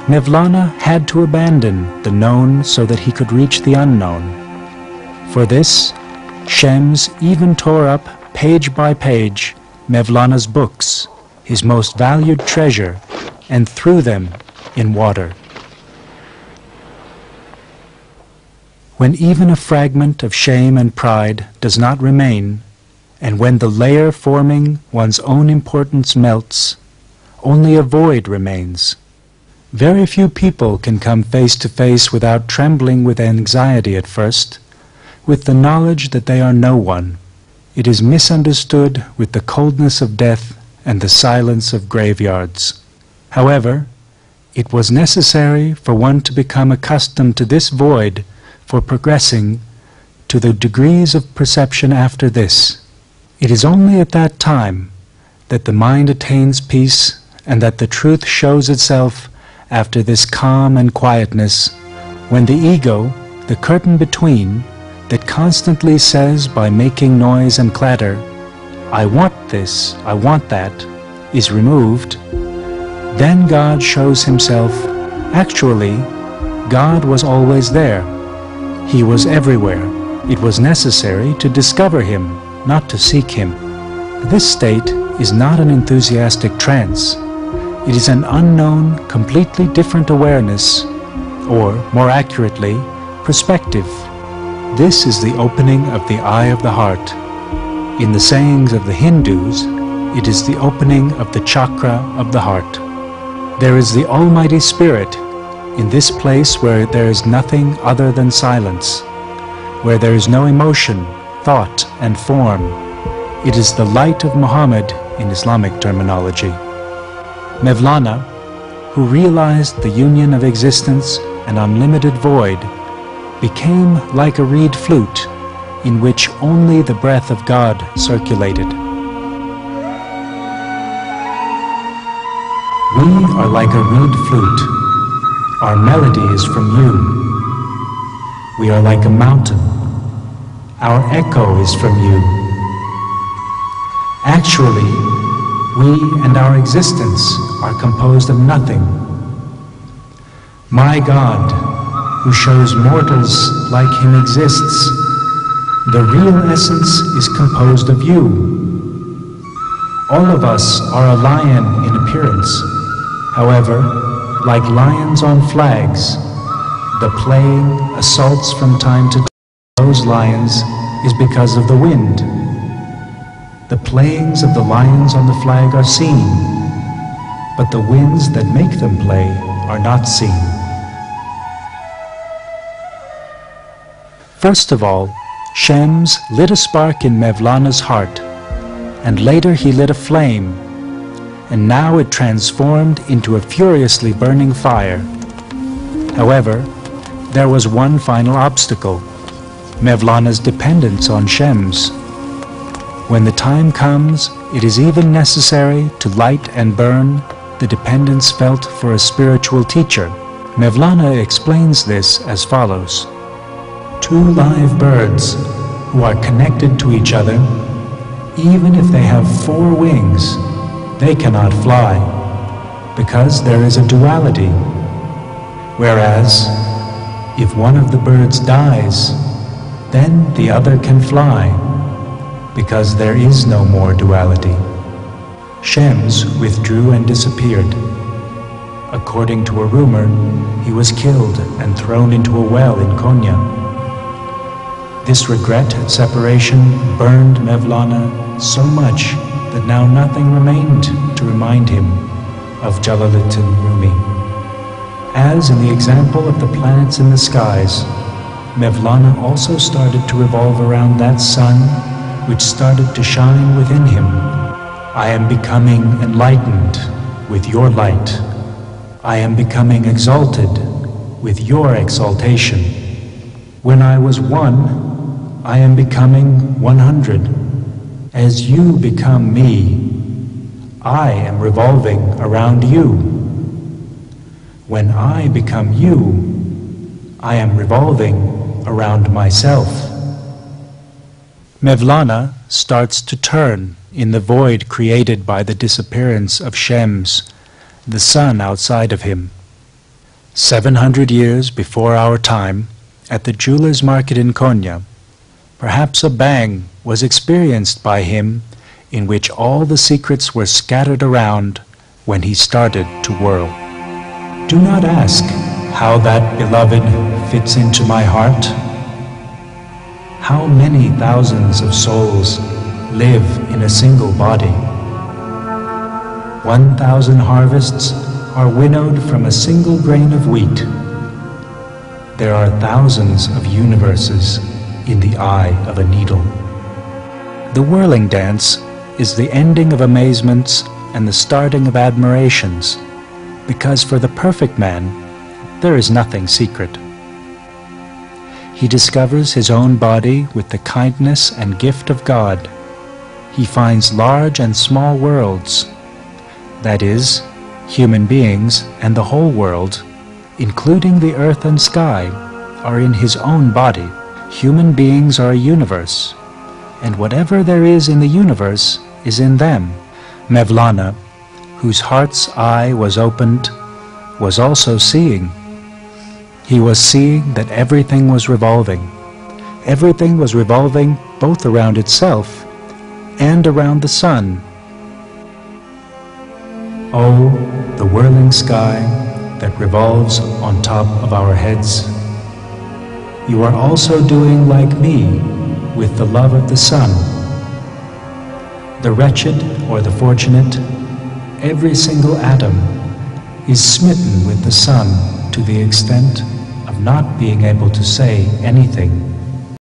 Mevlana had to abandon the known so that he could reach the unknown. For this, Shams even tore up, page by page, Mevlana's books, his most valued treasure, and threw them in water. When even a fragment of shame and pride does not remain, and when the layer forming one's own importance melts, only a void remains. Very few people can come face to face without trembling with anxiety at first, with the knowledge that they are no one. It is misunderstood with the coldness of death and the silence of graveyards. However, it was necessary for one to become accustomed to this void for progressing to the degrees of perception after this. It is only at that time that the mind attains peace and that the truth shows itself after this calm and quietness, when the ego, the curtain between, that constantly says by making noise and clatter, "I want this, I want that," is removed, then God shows himself. Actually, God was always there. He was everywhere. It was necessary to discover him, not to seek him. This state is not an enthusiastic trance. It is an unknown, completely different awareness, or, more accurately, perspective. This is the opening of the eye of the heart. In the sayings of the Hindus, it is the opening of the chakra of the heart. There is the Almighty Spirit in this place where there is nothing other than silence, where there is no emotion, thought, and form. It is the light of Muhammad in Islamic terminology. Mevlana, who realized the union of existence and unlimited void, became like a reed flute in which only the breath of God circulated. We are like a reed flute. Our melody is from you. We are like a mountain. Our echo is from you. Actually, we and our existence are composed of nothing. My God, who shows mortals like him exists, the real essence is composed of you. All of us are a lion in appearance. However, like lions on flags, the playing assaults from time to time those lions is because of the wind. The playings of the lions on the flag are seen, but the winds that make them play are not seen. First of all, Shams lit a spark in Mevlana's heart, and later he lit a flame, and now it transformed into a furiously burning fire. However, there was one final obstacle: Mevlana's dependence on Shams. When the time comes, it is even necessary to light and burn the dependence felt for a spiritual teacher. Mevlana explains this as follows. Two live birds who are connected to each other, even if they have 4 wings, they cannot fly, because there is a duality. Whereas, if one of the birds dies, then the other can fly, because there is no more duality. Shams withdrew and disappeared. According to a rumor, he was killed and thrown into a well in Konya. This regret at separation burned Mevlana so much that now nothing remained to remind him of Jalaluddin Rumi. As in the example of the planets in the skies, Mevlana also started to revolve around that sun which started to shine within him. I am becoming enlightened with your light. I am becoming exalted with your exaltation. When I was 1, I am becoming 100. As you become me, I am revolving around you. When I become you, I am revolving around myself. Mevlana starts to turn in the void created by the disappearance of Shams, the sun outside of him. 700 years before our time, at the jeweler's market in Konya, perhaps a bang was experienced by him in which all the secrets were scattered around when he started to whirl. Do not ask how that beloved fits into my heart. How many thousands of souls live in a single body? 1,000 harvests are winnowed from a single grain of wheat. There are thousands of universes in the eye of a needle. The whirling dance is the ending of amazements and the starting of admirations, because for the perfect man, there is nothing secret. He discovers his own body with the kindness and gift of God. He finds large and small worlds, that is, human beings and the whole world, including the earth and sky, are in his own body. Human beings are a universe, and whatever there is in the universe is in them. Mevlana, whose heart's eye was opened, was also seeing. He was seeing that everything was revolving. Everything was revolving both around itself and around the sun. Oh, the whirling sky that revolves on top of our heads. You are also doing like me with the love of the sun. The wretched or the fortunate, every single atom is smitten with the sun to the extent of not being able to say anything.